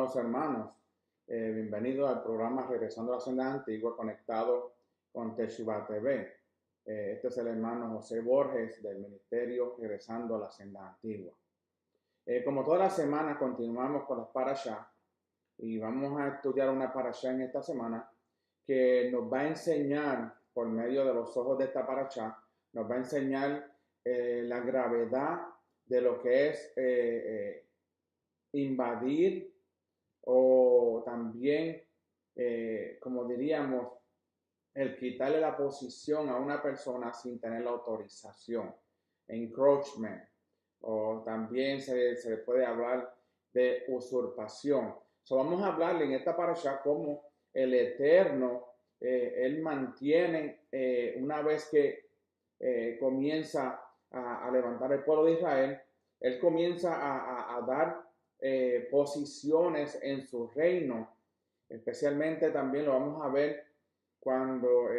Amados hermanos, bienvenidos al programa Regresando a la Senda Antigua, conectado con Teshuvah TV. Este es el hermano José Borges del Ministerio Regresando a la Senda Antigua. Como todas las semanas continuamos con las parashá y vamos a estudiar una parashá en esta semana que nos va a enseñar, por medio de los ojos de esta parashá, nos va a enseñar la gravedad de lo que es invadir o también, como diríamos, el quitarle la posición a una persona sin tener la autorización, encroachment, o también se le puede hablar de usurpación. Vamos a hablarle en esta parashá cómo el Eterno, Él mantiene, una vez que comienza a levantar el pueblo de Israel, Él comienza a dar posiciones en su reino. Especialmente también lo vamos a ver cuando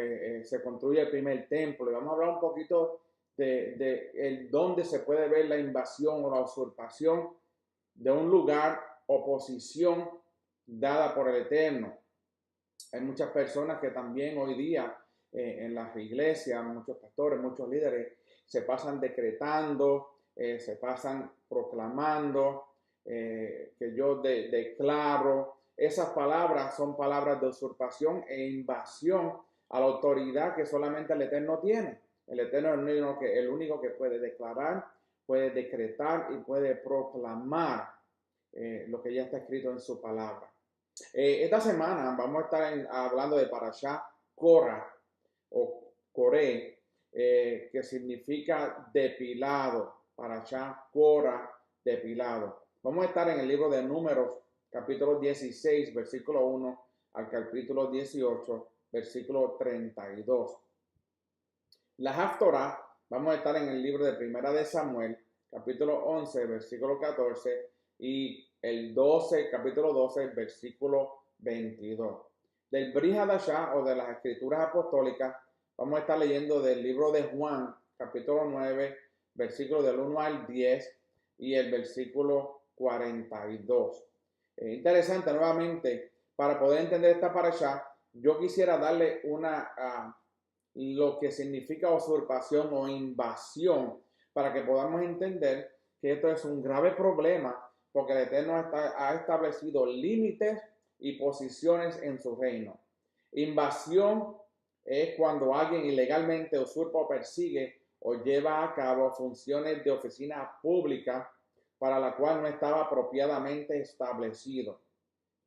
se construye el primer templo. Y vamos a hablar un poquito de dónde se puede ver la invasión o la usurpación de un lugar o posición dada por el Eterno. Hay muchas personas que también hoy día en las iglesias, muchos pastores, muchos líderes, se pasan decretando, se pasan proclamando, que yo declaro. Esas palabras son palabras de usurpación e invasión a la autoridad que solamente el Eterno tiene. El Eterno es el único que puede declarar, puede decretar y puede proclamar lo que ya está escrito en su palabra. Esta semana vamos a estar hablando de Parashá Korah o Coré, que significa depilado. Parashá Korah, depilado. Vamos a estar en el libro de Números, capítulo 16, versículo 1 al capítulo 18, versículo 32. La Haftorah, vamos a estar en el libro de Primera de Samuel, capítulo 11, versículo 14, y el 12, capítulo 12, versículo 22. Del Brit Hadashah o de las Escrituras Apostólicas, vamos a estar leyendo del libro de Juan, capítulo 9, versículo del 1 al 10 y el versículo 42. Interesante, nuevamente, para poder entender esta parashá, yo quisiera darle lo que significa usurpación o invasión, para que podamos entender que esto es un grave problema, porque el Eterno ha establecido límites y posiciones en su reino. Invasión es cuando alguien ilegalmente usurpa o persigue o lleva a cabo funciones de oficina pública para la cual no estaba apropiadamente establecido.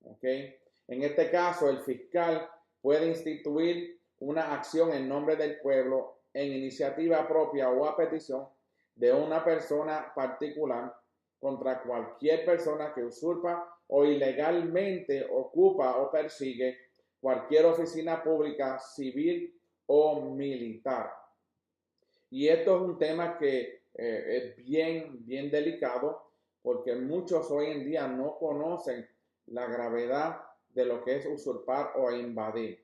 ¿Okay? En este caso, el fiscal puede instituir una acción en nombre del pueblo en iniciativa propia o a petición de una persona particular contra cualquier persona que usurpa o ilegalmente ocupa o persigue cualquier oficina pública, civil o militar. Y esto es un tema que es bien delicado, porque muchos hoy en día no conocen la gravedad de lo que es usurpar o invadir.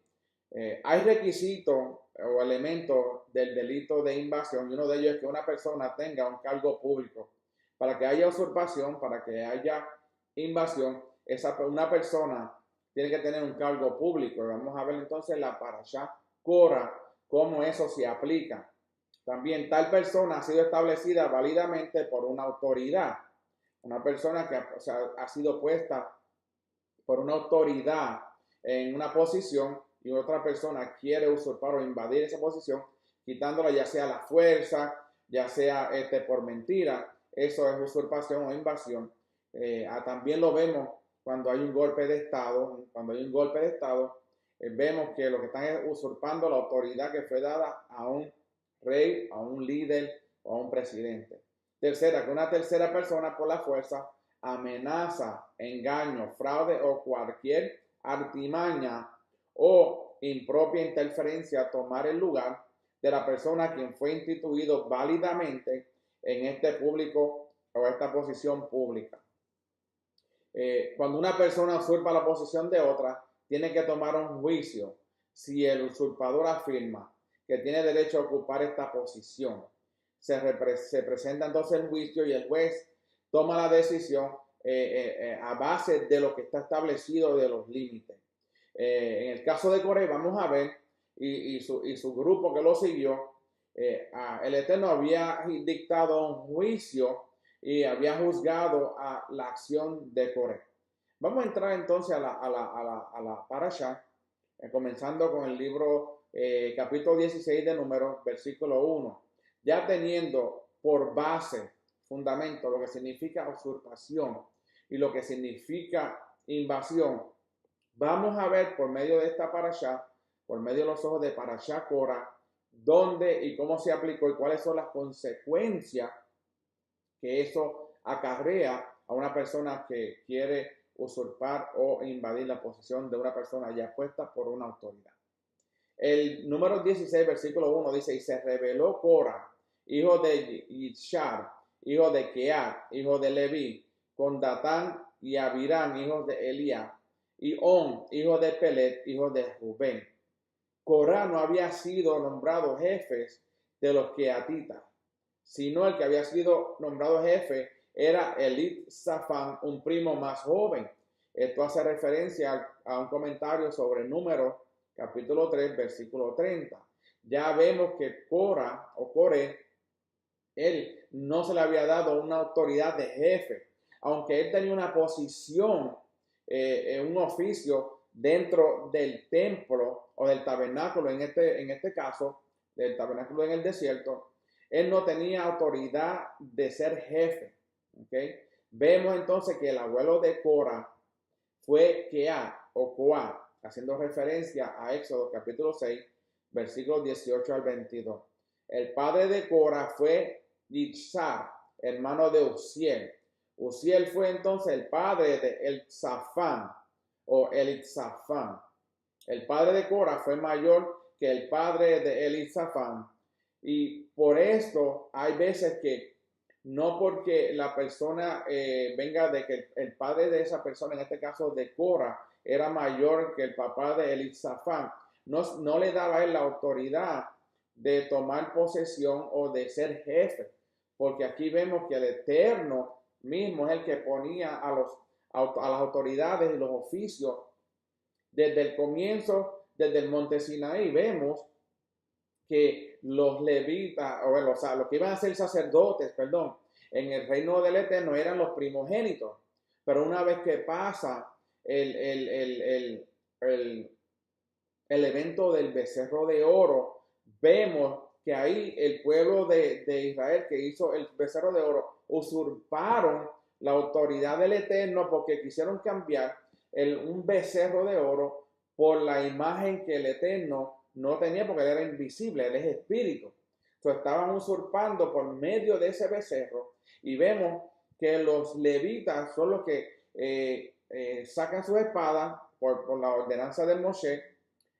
Hay requisitos o elementos del delito de invasión, y uno de ellos es que una persona tenga un cargo público. Para que haya usurpación, para que haya invasión, una persona tiene que tener un cargo público. Y vamos a ver entonces la parashá Korah, cómo eso se aplica. También tal persona ha sido establecida válidamente por una autoridad. Una persona que ha sido puesta por una autoridad en una posición y otra persona quiere usurpar o invadir esa posición, quitándola ya sea a la fuerza, ya sea por mentira. Eso es usurpación o invasión. También lo vemos cuando hay un golpe de Estado. Cuando hay un golpe de Estado, vemos que lo que están es usurpando la autoridad que fue dada a un rey, a un líder o a un presidente. Tercera, que una tercera persona por la fuerza amenaza, engaño, fraude o cualquier artimaña o impropia interferencia tomar el lugar de la persona a quien fue instituido válidamente en este público o esta posición pública. Cuando una persona usurpa la posición de otra, tiene que tomar un juicio si el usurpador afirma que tiene derecho a ocupar esta posición. Se presenta entonces el juicio y el juez toma la decisión a base de lo que está establecido de los límites. En el caso de Coré, vamos a ver, y su grupo que lo siguió, el Eterno había dictado un juicio y había juzgado a la acción de Coré. Vamos a entrar entonces a la parasha, comenzando con el libro capítulo 16 de Números, versículo 1. Ya teniendo por base, fundamento, lo que significa usurpación y lo que significa invasión, vamos a ver por medio de esta parasha, por medio de los ojos de Parashá Korah, dónde y cómo se aplicó y cuáles son las consecuencias que eso acarrea a una persona que quiere usurpar o invadir la posición de una persona ya puesta por una autoridad. El número 16, versículo 1 dice, y se rebeló Korah, hijo de Yishar, hijo de Keat, hijo de Leví, con Datán y Abirán, hijos de Eliab, y On, hijo de Pelet, hijo de Rubén. Korah no había sido nombrado jefes de los keatitas, sino el que había sido nombrado jefe era Elitsafán, un primo más joven. Esto hace referencia a un comentario sobre Números, capítulo 3, versículo 30. Ya vemos que Korah o Coré, él no se le había dado una autoridad de jefe, aunque él tenía una posición, un oficio dentro del templo o del tabernáculo, en este caso, del tabernáculo en el desierto. Él no tenía autoridad de ser jefe. ¿Okay? Vemos entonces que el abuelo de Korah fue Keat o Coat, haciendo referencia a Éxodo capítulo 6, versículos 18 al 22. El padre de Korah fue Yishar, hermano de Uziel. Uziel fue entonces el padre de Elzafán o Elitsafán. El padre de Korah fue mayor que el padre de Elitsafán. Y por esto hay veces que no porque la persona venga de que el padre de esa persona, en este caso de Korah, era mayor que el papá de Elitsafán, no le daba a él la autoridad de tomar posesión o de ser jefe, porque aquí vemos que el Eterno mismo es el que ponía a las autoridades y los oficios desde el comienzo, desde el monte Sinaí. Vemos que los levitas, o sea, los que iban a ser sacerdotes, perdón, en el reino del Eterno eran los primogénitos. Pero una vez que pasa el evento del becerro de oro, vemos que ahí el pueblo de Israel que hizo el becerro de oro usurparon la autoridad del Eterno porque quisieron cambiar un becerro de oro por la imagen que el Eterno no tenía, porque él era invisible, él es espíritu. Entonces estaban usurpando por medio de ese becerro, y vemos que los levitas son los que sacan sus espadas por la ordenanza de Moshe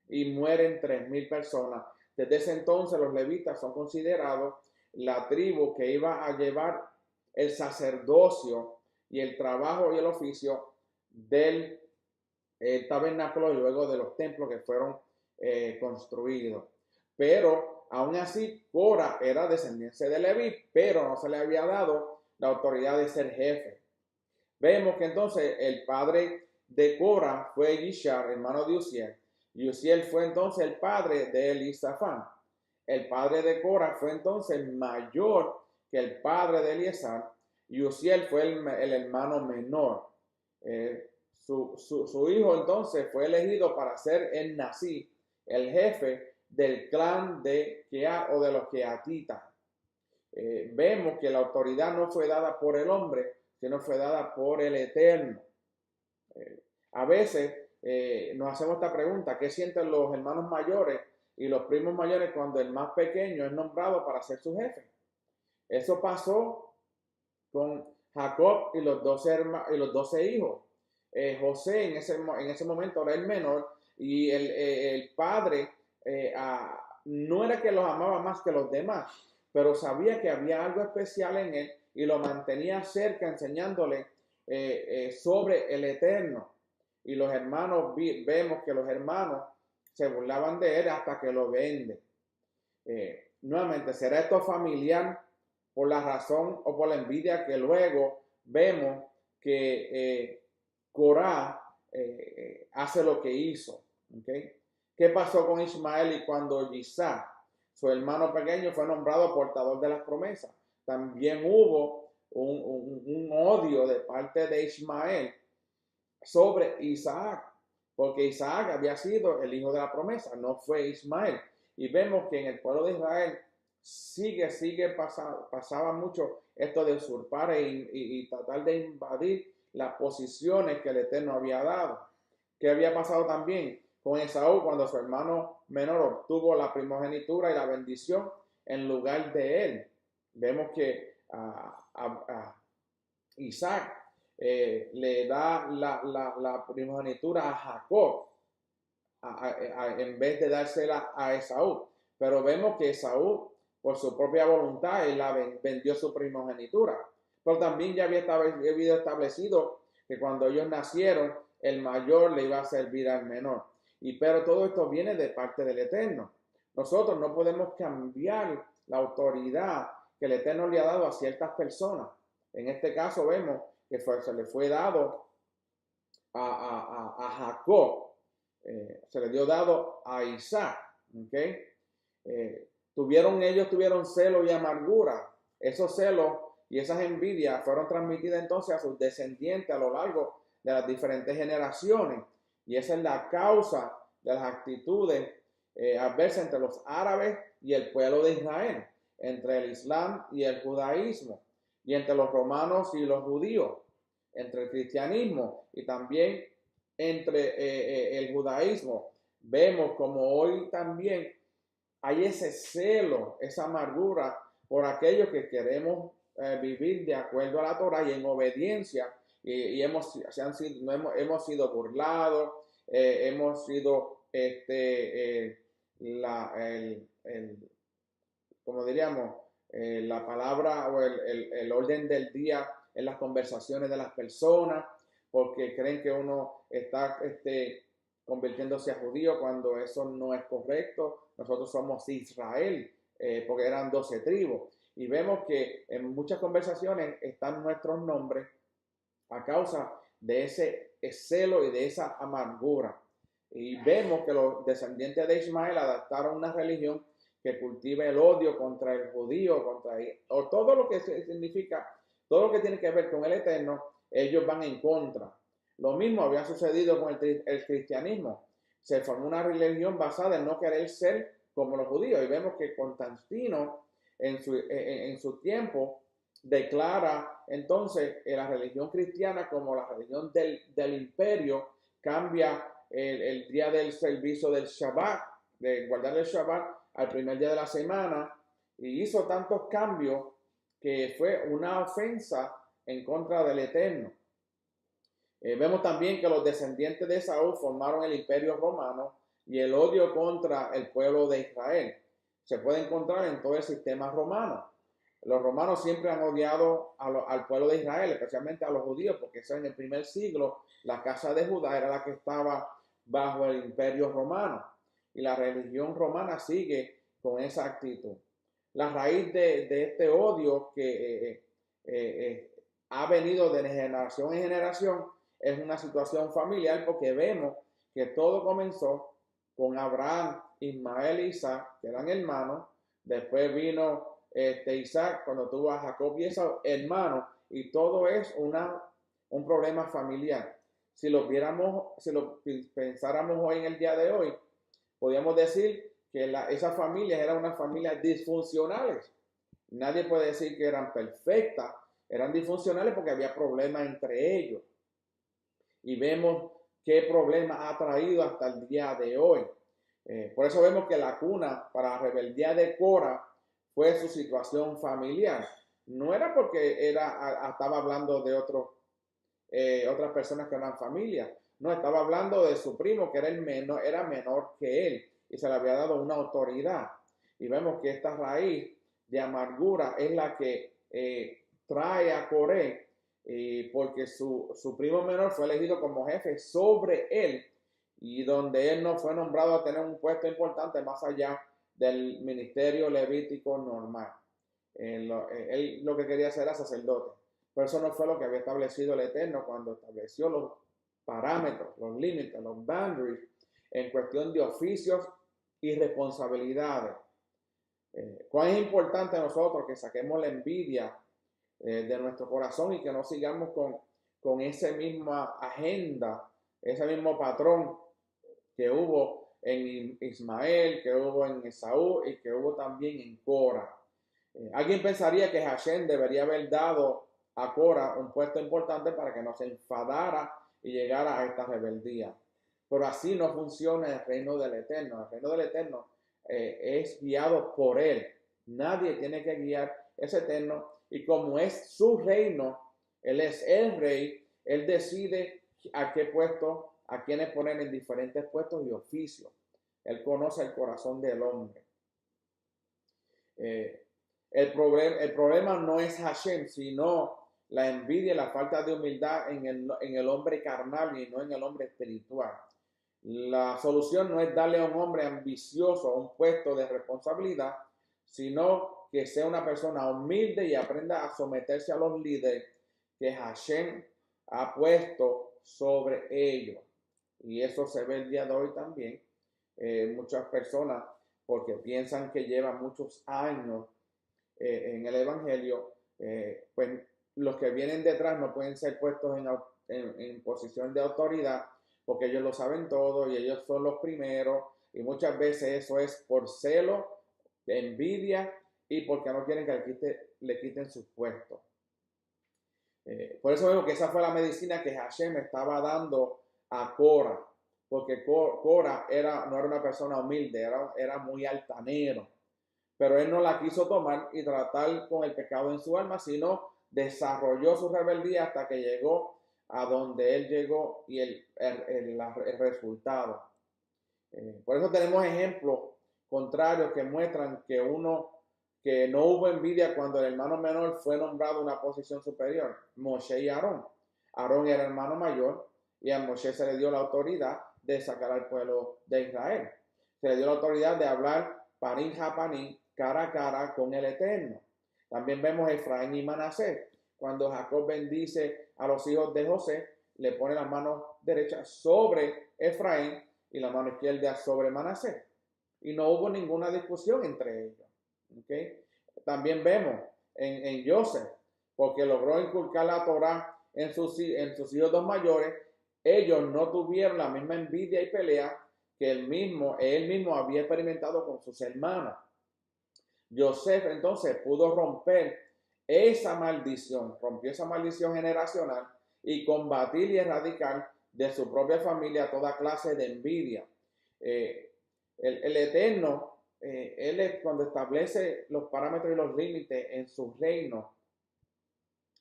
y mueren 3,000 personas. Desde ese entonces los levitas son considerados la tribu que iba a llevar el sacerdocio y el trabajo y el oficio del tabernáculo y luego de los templos que fueron construidos. Pero aún así Korah era descendencia de Leví, pero no se le había dado la autoridad de ser jefe. Vemos que entonces el padre de Korah fue Yishar, hermano de Uziel, y Uziel fue entonces el padre de Elizafán. El padre de Korah fue entonces mayor que el padre de Eliezer, y Uziel fue el hermano menor. Su hijo entonces fue elegido para ser el Nazí, el jefe del clan de Keat o de los Keatitas. Vemos que la autoridad no fue dada por el hombre, sino fue dada por el Eterno. A veces nos hacemos esta pregunta: ¿qué sienten los hermanos mayores y los primos mayores cuando el más pequeño es nombrado para ser su jefe? Eso pasó con Jacob y los 12 hijos. José en ese momento era el menor, y el padre no era que los amaba más que los demás, pero sabía que había algo especial en él y lo mantenía cerca, enseñándole sobre el Eterno. Y los hermanos, vemos que los hermanos se burlaban de él hasta que lo venden. Nuevamente, ¿será esto familiar por la razón o por la envidia que luego vemos que Corá hace lo que hizo. ¿Okay? ¿Qué pasó con Ismael y cuando Isaac, su hermano pequeño, fue nombrado portador de las promesas? También hubo un odio de parte de Ismael sobre Isaac, porque Isaac había sido el hijo de la promesa, no fue Ismael. Y vemos que en el pueblo de Israel pasaba mucho esto de usurpar y tratar de invadir las posiciones que el Eterno había dado. ¿Qué había pasado también con Esaú cuando su hermano menor obtuvo la primogenitura y la bendición en lugar de él? Vemos que Isaac le da la primogenitura a Jacob en vez de dársela a Esaú. Pero vemos que Esaú, por su propia voluntad, él vendió su primogenitura. Pero también ya había establecido que cuando ellos nacieron, el mayor le iba a servir al menor. Pero todo esto viene de parte del Eterno. Nosotros no podemos cambiar la autoridad que el Eterno le ha dado a ciertas personas. En este caso vemos que se le fue dado a Jacob, se le dio dado a Isaac. ¿Okay? Ellos tuvieron celo y amargura. Esos celos y esas envidias fueron transmitidas entonces a sus descendientes a lo largo de las diferentes generaciones. Y esa es la causa de las actitudes adversas entre los árabes y el pueblo de Israel, entre el Islam y el judaísmo, y entre los romanos y los judíos, entre el cristianismo y también entre el judaísmo. Vemos como hoy también hay ese celo, esa amargura por aquellos que queremos vivir de acuerdo a la Torah y en obediencia, y hemos sido burlados, hemos sido como diríamos, la palabra o el orden del día en las conversaciones de las personas, porque creen que uno está convirtiéndose a judío cuando eso no es correcto. Nosotros somos Israel, porque eran 12 tribus. Y vemos que en muchas conversaciones están nuestros nombres a causa de ese celo y de esa amargura. Y vemos que los descendientes de Ismael adaptaron una religión que cultiva el odio contra el judío, o todo lo que significa, todo lo que tiene que ver con el Eterno, ellos van en contra. Lo mismo había sucedido con el cristianismo. Se formó una religión basada en no querer ser como los judíos. Y vemos que Constantino en su tiempo declara entonces la religión cristiana como la religión del imperio, cambia el día del servicio del Shabbat, de guardar el Shabbat al primer día de la semana, y hizo tantos cambios que fue una ofensa en contra del Eterno. Vemos también que los descendientes de Saúl formaron el imperio romano y el odio contra el pueblo de Israel se puede encontrar en todo el sistema romano. Los romanos siempre han odiado al pueblo de Israel, especialmente a los judíos, porque eso en el primer siglo la casa de Judá era la que estaba bajo el imperio romano, y la religión romana sigue con esa actitud. La raíz de este odio que ha venido de generación en generación es una situación familiar, porque vemos que todo comenzó con Abraham, Ismael y Isaac, que eran hermanos. Después vino Isaac cuando tuvo a Jacob y Esaú, hermanos, y todo es un problema familiar. Si lo pensáramos hoy en el día de hoy, podríamos decir que esas familias eran unas familias disfuncionales. Nadie puede decir que eran perfectas, eran disfuncionales porque había problemas entre ellos. Y vemos qué problema ha traído hasta el día de hoy. Por eso vemos que la cuna para la rebeldía de Cora fue su situación familiar. No era porque estaba hablando de otras personas que eran familia. No, estaba hablando de su primo, que era menor que él, y se le había dado una autoridad. Y vemos que esta raíz de amargura es la que trae a Coré, porque su primo menor fue elegido como jefe sobre él, y donde él no fue nombrado a tener un puesto importante más allá del ministerio levítico normal. Él lo que quería hacer era sacerdote. Pero eso no fue lo que había establecido el Eterno cuando estableció los parámetros, los límites, los boundaries en cuestión de oficios y responsabilidades. ¿Cuán es importante a nosotros que saquemos la envidia de nuestro corazón y que no sigamos con esa misma agenda, ese mismo patrón que hubo en Ismael, que hubo en Esaú y que hubo también en Cora? Alguien pensaría que Hashem debería haber dado a Cora un puesto importante para que no se enfadara y llegara a esta rebeldía. Pero así no funciona el reino del Eterno. El reino del Eterno es guiado por Él. Nadie tiene que guiar ese Eterno. Y como es su reino, Él es el rey, Él decide a qué puesto, a quienes poner en diferentes puestos y oficios. Él conoce el corazón del hombre. El problema no es Hashem, sino la envidia y la falta de humildad en el hombre carnal y no en el hombre espiritual. La solución no es darle a un hombre ambicioso un puesto de responsabilidad, sino que sea una persona humilde y aprenda a someterse a los líderes que Hashem ha puesto sobre ellos. Y eso se ve el día de hoy también. Muchas personas, porque piensan que llevan muchos años en el Evangelio, pues los que vienen detrás no pueden ser puestos en posición de autoridad porque ellos lo saben todo y ellos son los primeros, y muchas veces eso es por celo, envidia y porque no quieren que le quiten sus puestos. Por eso vemos que esa fue la medicina que Hashem estaba dando a Cora, porque Cora no era una persona humilde, era muy altanero, pero él no la quiso tomar y tratar con el pecado en su alma, sino desarrolló su rebeldía hasta que llegó a donde él llegó y el resultado. Por eso tenemos ejemplos contrarios que muestran que no hubo envidia cuando el hermano menor fue nombrado a una posición superior, Moshe y Aarón. Aarón era el hermano mayor y a Moshe se le dio la autoridad de sacar al pueblo de Israel. Se le dio la autoridad de hablar panín japanín, cara a cara con el Eterno. También vemos Efraín y Manasés. Cuando Jacob bendice a los hijos de José, le pone la mano derecha sobre Efraín y la mano izquierda sobre Manasés. Y no hubo ninguna discusión entre ellos. ¿Okay? También vemos en Joseph, porque logró inculcar la Torah en sus hijos dos mayores, ellos no tuvieron la misma envidia y pelea que él mismo había experimentado con sus hermanos. Joseph entonces pudo romper esa maldición, rompió esa maldición generacional y combatir y erradicar de su propia familia toda clase de envidia. El Eterno, Él cuando establece los parámetros y los límites en su reino,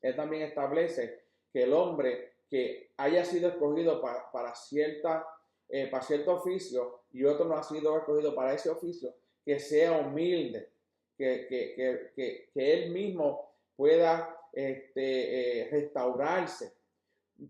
Él también establece que el hombre que haya sido escogido para cierto oficio y otro no ha sido escogido para ese oficio, que sea humilde, que él mismo pueda restaurarse.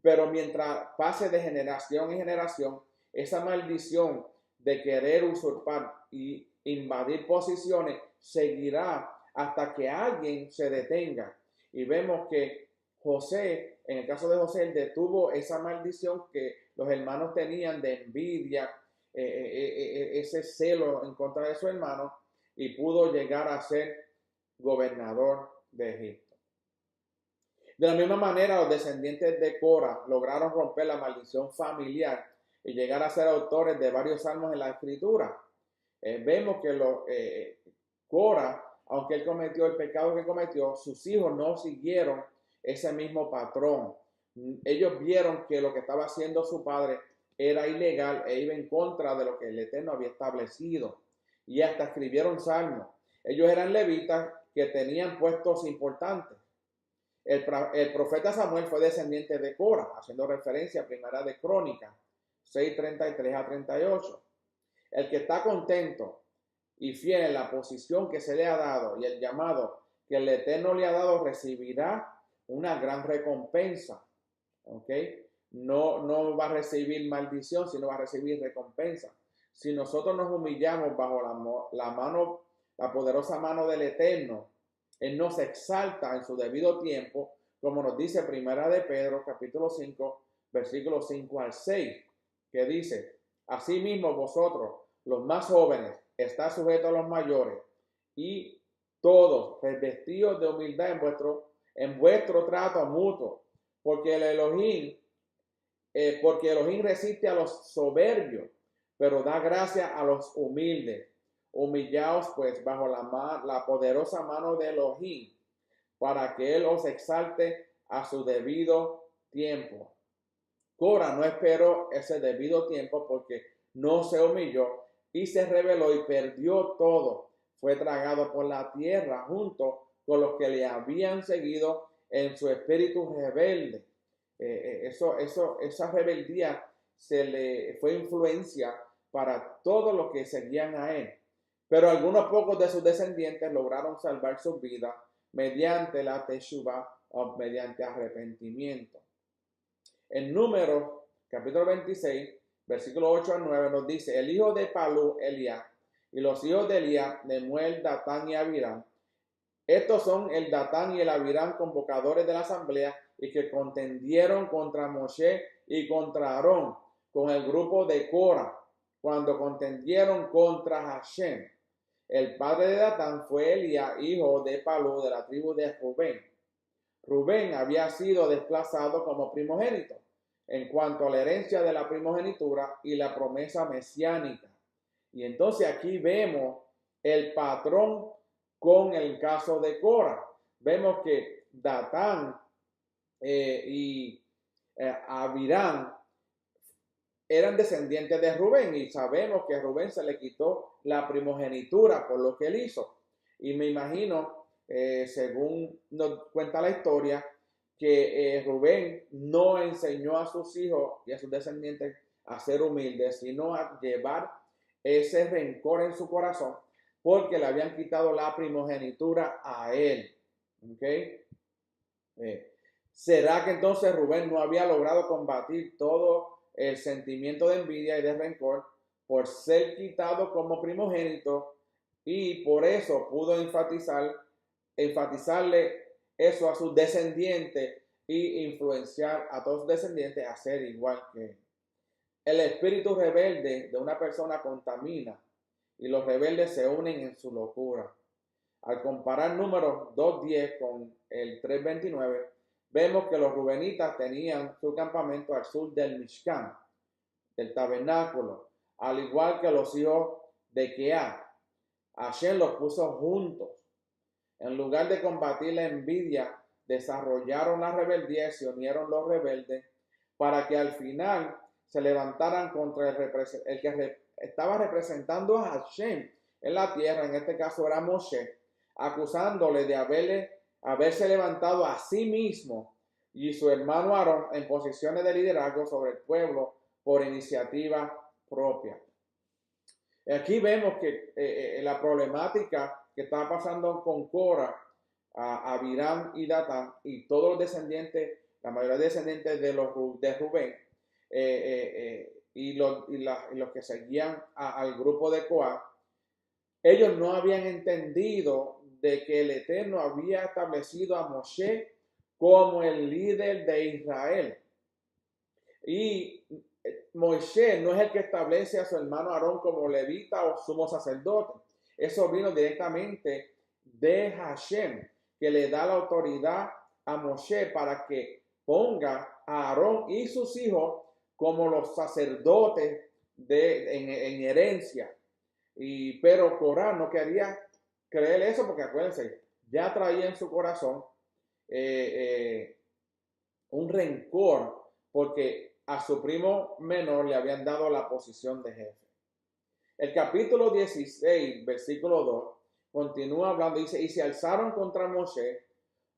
Pero mientras pase de generación en generación, esa maldición de querer usurpar y invadir posiciones seguirá hasta que alguien se detenga. Y vemos que José, en el caso de José, él detuvo esa maldición que los hermanos tenían de envidia, ese celo en contra de su hermano, y pudo llegar a ser gobernador de Egipto. De la misma manera, los descendientes de Cora lograron romper la maldición familiar y llegar a ser autores de varios salmos en la escritura. Vemos que Cora, aunque él cometió el pecado que cometió, sus hijos no siguieron ese mismo patrón. Ellos vieron que lo que estaba haciendo su padre era ilegal e iba en contra de lo que el Eterno había establecido. Y hasta escribieron salmos. Ellos eran levitas que tenían puestos importantes. El profeta Samuel fue descendiente de Cora, haciendo referencia a Primera de Crónicas 6:33 a 38. El que está contento y fiel en la posición que se le ha dado y el llamado que el Eterno le ha dado recibirá una gran recompensa. ¿Ok? No va a recibir maldición, sino va a recibir recompensa. Si nosotros nos humillamos bajo la poderosa mano del Eterno, Él nos exalta en su debido tiempo, como nos dice Primera de Pedro, capítulo 5, versículos 5 al 6, que dice: asimismo vosotros, los más jóvenes, está sujetos a los mayores, y todos revestidos de humildad en vuestro trato mutuo, porque Elohim resiste a los soberbios, pero da gracia a los humildes. Humillaos pues bajo la poderosa mano de Elohim, para que él os exalte a su debido tiempo. Cora no esperó ese debido tiempo porque no se humilló y se rebeló y perdió todo. Fue tragado por la tierra junto con los que le habían seguido en su espíritu rebelde. Esa rebeldía se le fue influencia para todos los que seguían a él. Pero algunos pocos de sus descendientes lograron salvar sus vidas mediante la teshuvah o mediante arrepentimiento. En Números, capítulo 26, versículo 8 al 9, nos dice: el hijo de Palú, Eliab, y los hijos de Eliab, Nemuel, Datán y Abirán. Estos son el Datán y el Abirán, convocadores de la asamblea, y que contendieron contra Moshe y contra Aarón, con el grupo de Cora, cuando contendieron contra Hashem. El padre de Datán fue Eliab, hijo de Palú, de la tribu de Rubén. Rubén había sido desplazado como primogénito en cuanto a la herencia de la primogenitura y la promesa mesiánica. Y entonces aquí vemos el patrón con el caso de Cora. Vemos que Datán y Abirán eran descendientes de Rubén, y sabemos que a Rubén se le quitó la primogenitura por lo que él hizo. Y me imagino, según nos cuenta la historia, que Rubén no enseñó a sus hijos y a sus descendientes a ser humildes, sino a llevar ese rencor en su corazón porque le habían quitado la primogenitura a él. ¿Okay? ¿Será que entonces Rubén no había logrado combatir todo el sentimiento de envidia y de rencor por ser quitado como primogénito, y por eso pudo enfatizarle eso a sus descendientes y influenciar a todos sus descendientes a ser igual que él? El espíritu rebelde de una persona contamina, y los rebeldes se unen en su locura. Al comparar Números 2:10 con el 3:29, vemos que los rubenitas tenían su campamento al sur del Mishkan, del tabernáculo, al igual que los hijos de Keat. Hashem los puso juntos. En lugar de combatir la envidia, desarrollaron la rebeldía y se unieron los rebeldes para que al final se levantaran contra el que estaba representando a Hashem en la tierra. En este caso era Moshe, acusándole de haberse levantado a sí mismo y su hermano Aarón en posiciones de liderazgo sobre el pueblo por iniciativa propia. Aquí vemos que la problemática que estaba pasando con Cora, Abirán y Datán y todos los descendientes, la mayoría de descendientes de Rubén, y los que seguían al grupo de Coat, ellos no habían entendido de que el Eterno había establecido a Moshe como el líder de Israel. Y Moshe no es el que establece a su hermano Aarón como levita o sumo sacerdote. Eso vino directamente de Hashem, que le da la autoridad a Moshe para que ponga a Aarón y sus hijos como los sacerdotes en herencia. Pero Corá no quería creer eso, porque acuérdense, ya traía en su corazón un rencor porque a su primo menor le habían dado la posición de jefe. El capítulo 16, versículo 2, continúa hablando, dice: y se alzaron contra Moshe,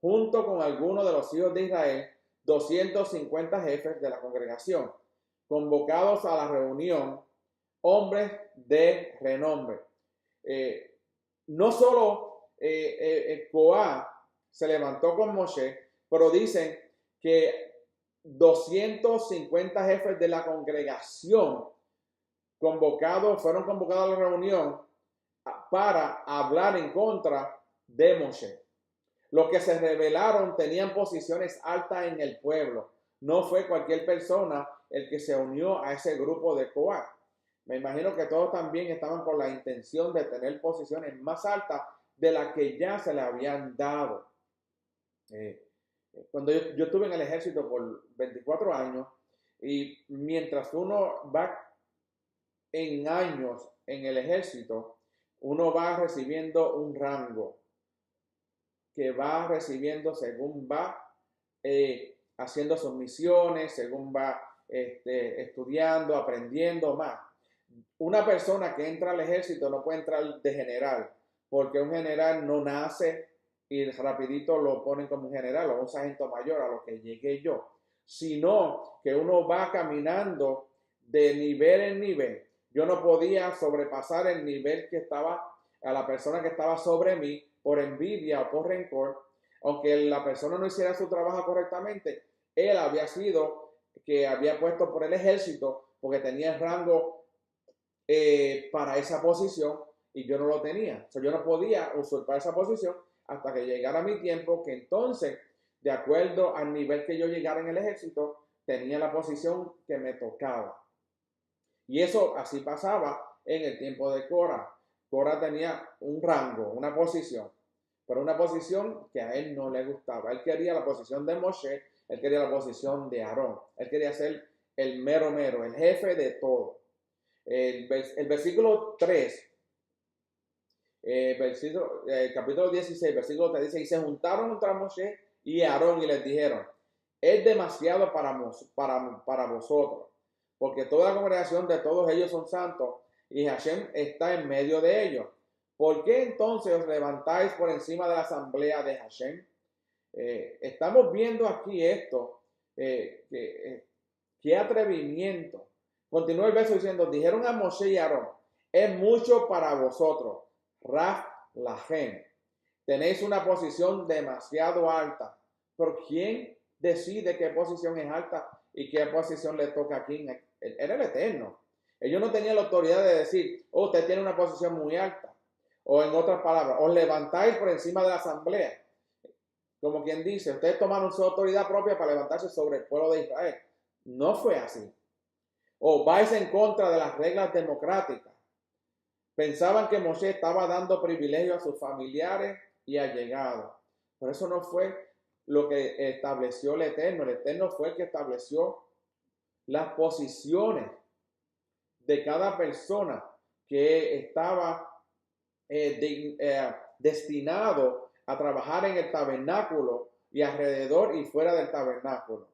junto con algunos de los hijos de Israel, 250 jefes de la congregación, convocados a la reunión, hombres de renombre. No solo Coat se levantó con Moshe, pero dicen que 250 jefes de la congregación fueron convocados a la reunión para hablar en contra de Moshe. Los que se rebelaron tenían posiciones altas en el pueblo. No fue cualquier persona el que se unió a ese grupo de Coat. Me imagino que todos también estaban con la intención de tener posiciones más altas de las que ya se le habían dado. Cuando yo estuve en el ejército por 24 años, y mientras uno va en años en el ejército, uno va recibiendo un rango que va recibiendo según va haciendo sus misiones, según va estudiando, aprendiendo más. Una persona que entra al ejército no puede entrar de general, porque un general no nace y rapidito lo ponen como un general o un sargento mayor a lo que llegué yo, sino que uno va caminando de nivel en nivel. Yo no podía sobrepasar el nivel que estaba a la persona que estaba sobre mí por envidia o por rencor, aunque la persona no hiciera su trabajo correctamente. Él había sido que había puesto por el ejército porque tenía el rango para esa posición y yo no lo tenía. O sea, yo no podía usurpar esa posición hasta que llegara mi tiempo, que entonces, de acuerdo al nivel que yo llegara en el ejército, tenía la posición que me tocaba. Y eso así pasaba en el tiempo de Cora. Cora tenía un rango, una posición, pero una posición que a él no le gustaba. Él quería la posición de Moshe, él quería la posición de Aarón. Él quería ser el mero mero, el jefe de todo. El versículo 3, capítulo 16, versículo 3 dice, y se juntaron contra Moshe y Aarón y les dijeron, es demasiado para vosotros, porque toda la congregación de todos ellos son santos y Hashem está en medio de ellos. ¿Por qué entonces os levantáis por encima de la asamblea de Hashem? Estamos viendo aquí esto, qué atrevimiento. Continúa el verso diciendo, dijeron a Moshe y Aarón, es mucho para vosotros, Raf Lahem. Tenéis una posición demasiado alta. ¿Pero quién decide qué posición es alta y qué posición le toca a quién? Era el Eterno. Ellos no tenían la autoridad de decir, oh, usted tiene una posición muy alta. O en otras palabras, os levantáis por encima de la asamblea. Como quien dice, ustedes tomaron su autoridad propia para levantarse sobre el pueblo de Israel. No fue así. O vais en contra de las reglas democráticas. Pensaban que Moshe estaba dando privilegio a sus familiares y allegados. Por eso no fue lo que estableció el Eterno. El Eterno fue el que estableció las posiciones de cada persona que estaba destinado a trabajar en el tabernáculo y alrededor y fuera del tabernáculo.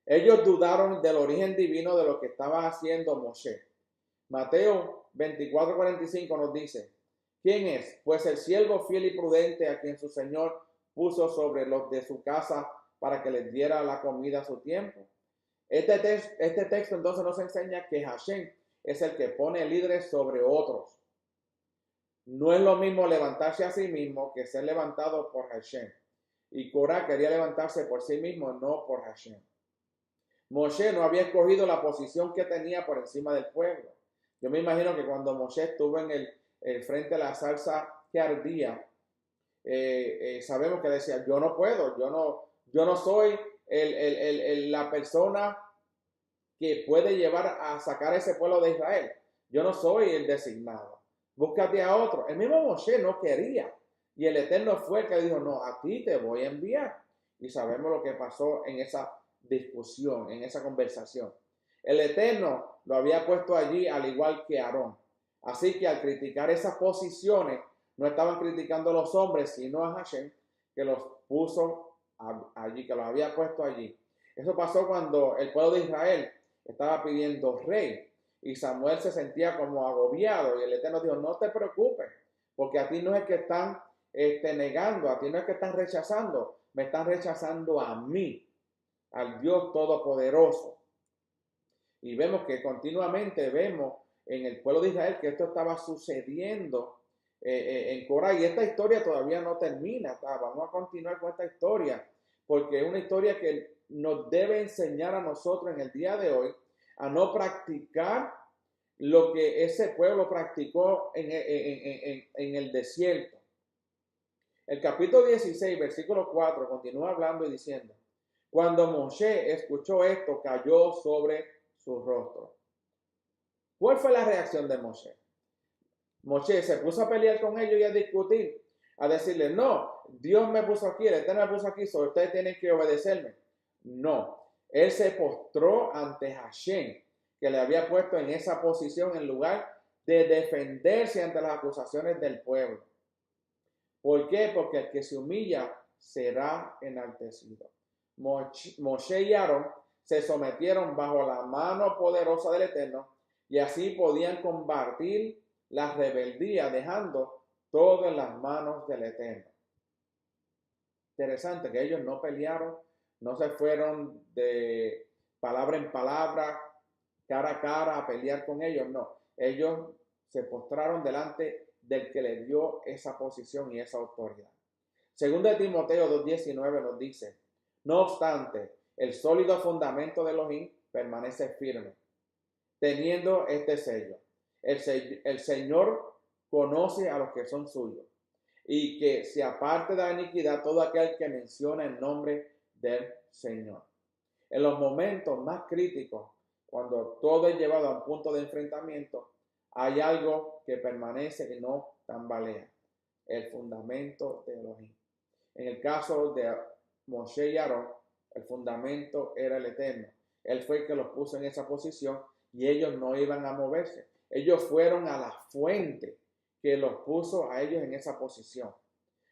Ellos dudaron del origen divino de lo que estaba haciendo Moshe. Mateo 24:45 nos dice, ¿quién es? Pues el siervo fiel y prudente a quien su Señor puso sobre los de su casa para que les diera la comida a su tiempo. Este texto entonces nos enseña que Hashem es el que pone líderes sobre otros. No es lo mismo levantarse a sí mismo que ser levantado por Hashem. Y Corá quería levantarse por sí mismo, no por Hashem. Moshe no había escogido la posición que tenía por encima del pueblo. Yo me imagino que cuando Moshe estuvo en el frente de la salsa que ardía, sabemos que decía, yo no puedo, yo no soy la persona que puede llevar a sacar a ese pueblo de Israel. Yo no soy el designado. Búscate a otro. El mismo Moshe no quería. Y el Eterno fue el que dijo, no, a ti te voy a enviar. Y sabemos lo que pasó en esa discusión, en esa conversación. El Eterno lo había puesto allí al igual que Aarón. Así que al criticar esas posiciones, no estaban criticando a los hombres, sino a Hashem, que los puso allí, que los había puesto allí. Eso pasó cuando el pueblo de Israel estaba pidiendo rey y Samuel se sentía como agobiado y el Eterno dijo, no te preocupes, porque a ti no es que están negando, a ti no es que están rechazando, me están rechazando a mí, al Dios Todopoderoso. Y vemos que continuamente vemos en el pueblo de Israel que esto estaba sucediendo en Corá, y esta historia todavía no termina. Vamos a continuar con esta historia porque es una historia que nos debe enseñar a nosotros en el día de hoy a no practicar lo que ese pueblo practicó en el desierto. El capítulo 16, versículo 4, continúa hablando y diciendo, cuando Moshe escuchó esto, cayó sobre su rostro. ¿Cuál fue la reacción de Moshe? Moshe se puso a pelear con ellos y a discutir, a decirle, no, Dios me puso aquí, el Eterno me puso aquí, solo ustedes tienen que obedecerme. No, él se postró ante Hashem, que le había puesto en esa posición en lugar de defenderse ante las acusaciones del pueblo. ¿Por qué? Porque el que se humilla será enaltecido. Moshe y Aarón se sometieron bajo la mano poderosa del Eterno y así podían combatir la rebeldía dejando todo en las manos del Eterno. Interesante que ellos no pelearon, no se fueron de palabra en palabra, cara a cara a pelear con ellos, no. Ellos se postraron delante del que le dio esa posición y esa autoridad. Segundo de Timoteo 2:19 nos dice, no obstante, el sólido fundamento de Elohim permanece firme, teniendo este sello. El Señor conoce a los que son suyos y que se aparte de la iniquidad todo aquel que menciona el nombre del Señor. En los momentos más críticos, cuando todo es llevado a un punto de enfrentamiento, hay algo que permanece y no tambalea, el fundamento de Elohim. En el caso de Moshe y Aarón, el fundamento era el Eterno. Él fue el que los puso en esa posición y ellos no iban a moverse. Ellos fueron a la fuente que los puso a ellos en esa posición.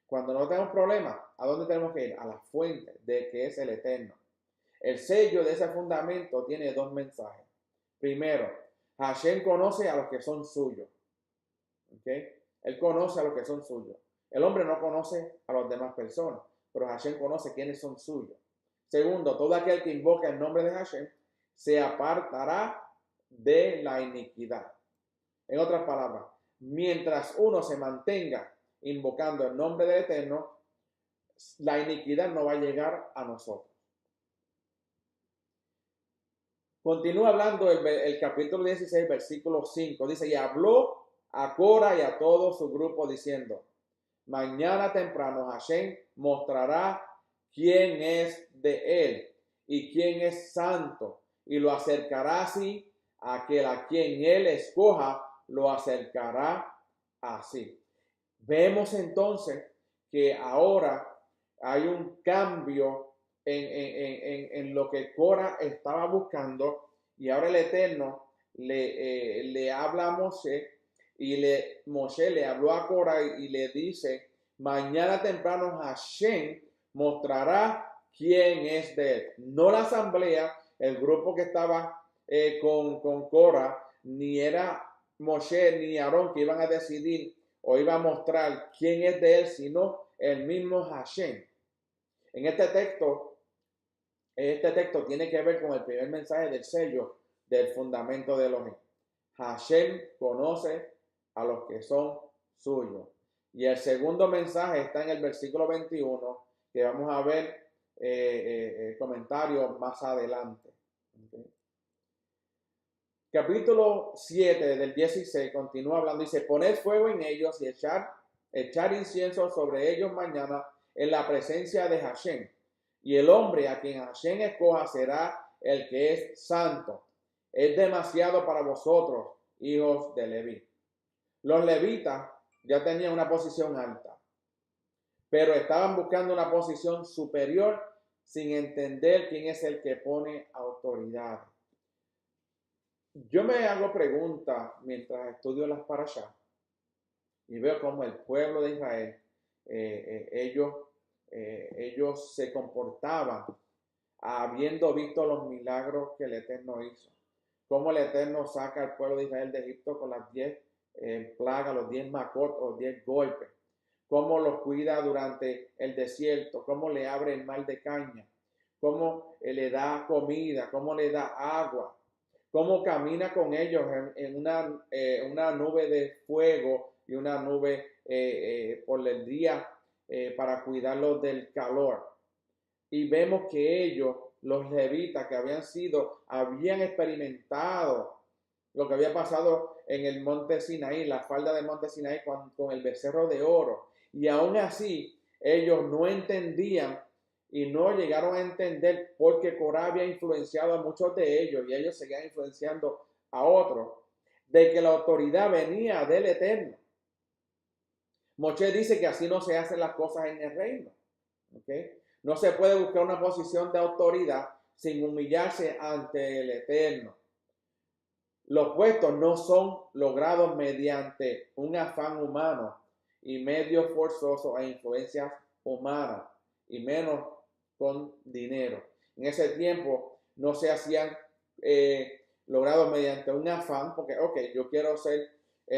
Cuando no tenemos problemas, ¿a dónde tenemos que ir? A la fuente de que es el Eterno. El sello de ese fundamento tiene dos mensajes. Primero, Hashem conoce a los que son suyos. ¿Okay? Él conoce a los que son suyos. El hombre no conoce a las demás personas, pero Hashem conoce quiénes son suyos. Segundo, todo aquel que invoca el nombre de Hashem se apartará de la iniquidad. En otras palabras, mientras uno se mantenga invocando el nombre del Eterno, la iniquidad no va a llegar a nosotros. Continúa hablando el capítulo 16, versículo 5. Dice, y habló a Cora y a todo su grupo diciendo, mañana temprano Hashem mostrará quién es de él y quién es santo, y lo acercará así, aquel a quien él escoja, lo acercará así. Vemos entonces que ahora hay un cambio en lo que Cora estaba buscando, y ahora el Eterno le habla a Moshe, y Moshe le habló a Cora y le dice, mañana temprano Hashem mostrará quién es de él. No la asamblea, el grupo que estaba con Cora, ni era Moshe ni Aarón que iban a decidir o iba a mostrar quién es de él, sino el mismo Hashem. En este texto tiene que ver con el primer mensaje del sello del fundamento de Elohim. Hashem conoce a los que son suyos. Y el segundo mensaje está en el versículo 21, que vamos a ver el comentario más adelante. Okay. Capítulo 7 del 16 continúa hablando y dice, poned fuego en ellos y echar incienso sobre ellos mañana en la presencia de Hashem. Y el hombre a quien Hashem escoja será el que es santo. Es demasiado para vosotros, hijos de Leví. Los levitas ya tenían una posición alta, pero estaban buscando una posición superior sin entender quién es el que pone autoridad. Yo me hago preguntas mientras estudio las parashá y veo cómo el pueblo de Israel, ellos se comportaban habiendo visto los milagros que el Eterno hizo. Cómo el Eterno saca al pueblo de Israel de Egipto con las 10 plagas, los 10 macot o 10 golpes. Cómo los cuida durante el desierto, cómo le abre el mar de caña, cómo le da comida, cómo le da agua, cómo camina con ellos en una nube de fuego y una nube por el día para cuidarlos del calor. Y vemos que ellos, los levitas que habían experimentado lo que había pasado en el monte Sinaí, la falda del monte Sinaí con el becerro de oro. Y aún así, ellos no entendían y no llegaron a entender porque Corá había influenciado a muchos de ellos y ellos seguían influenciando a otros, de que la autoridad venía del Eterno. Moshe dice que así no se hacen las cosas en el reino. ¿Okay? No se puede buscar una posición de autoridad sin humillarse ante el Eterno. Los puestos no son logrados mediante un afán humano y medios forzosos e influencias humanas, y menos con dinero. En ese tiempo no se hacían logrados mediante un afán, porque, yo quiero ser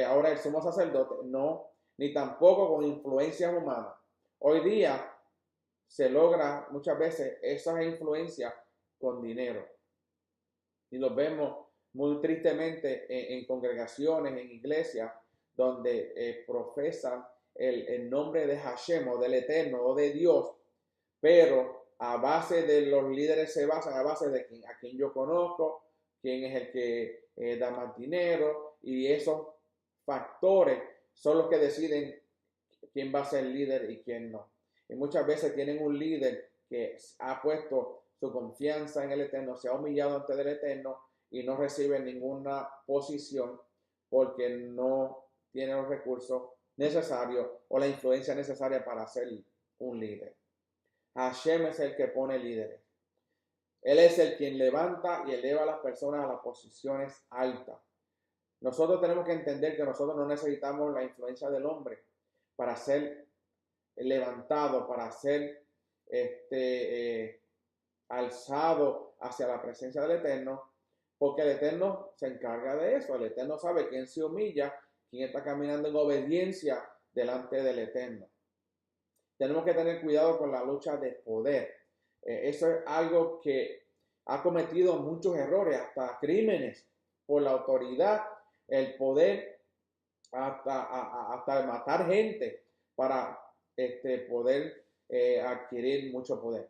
ahora el sumo sacerdote, no, ni tampoco con influencias humanas. Hoy día se logra muchas veces esas influencias con dinero. Y los vemos muy tristemente en congregaciones, en iglesias, donde profesan el nombre de Hashem o del Eterno o de Dios, pero a base de los líderes se basan a base de a quien yo conozco, quién es el que da más dinero, y esos factores son los que deciden quién va a ser líder y quién no. Y muchas veces tienen un líder que ha puesto su confianza en el Eterno, se ha humillado ante el Eterno y no recibe ninguna posición porque no tiene los recursos necesarios o la influencia necesaria para ser un líder. Hashem es el que pone líderes. Él es el quien levanta y eleva a las personas a las posiciones altas. Nosotros tenemos que entender que nosotros no necesitamos la influencia del hombre para ser levantado, para ser alzado hacia la presencia del Eterno, porque el Eterno se encarga de eso. El Eterno sabe quién se humilla, quién está caminando en obediencia delante del Eterno. Tenemos que tener cuidado con la lucha de poder. Eso es algo que ha cometido muchos errores, hasta crímenes por la autoridad, el poder, hasta matar gente para poder adquirir mucho poder.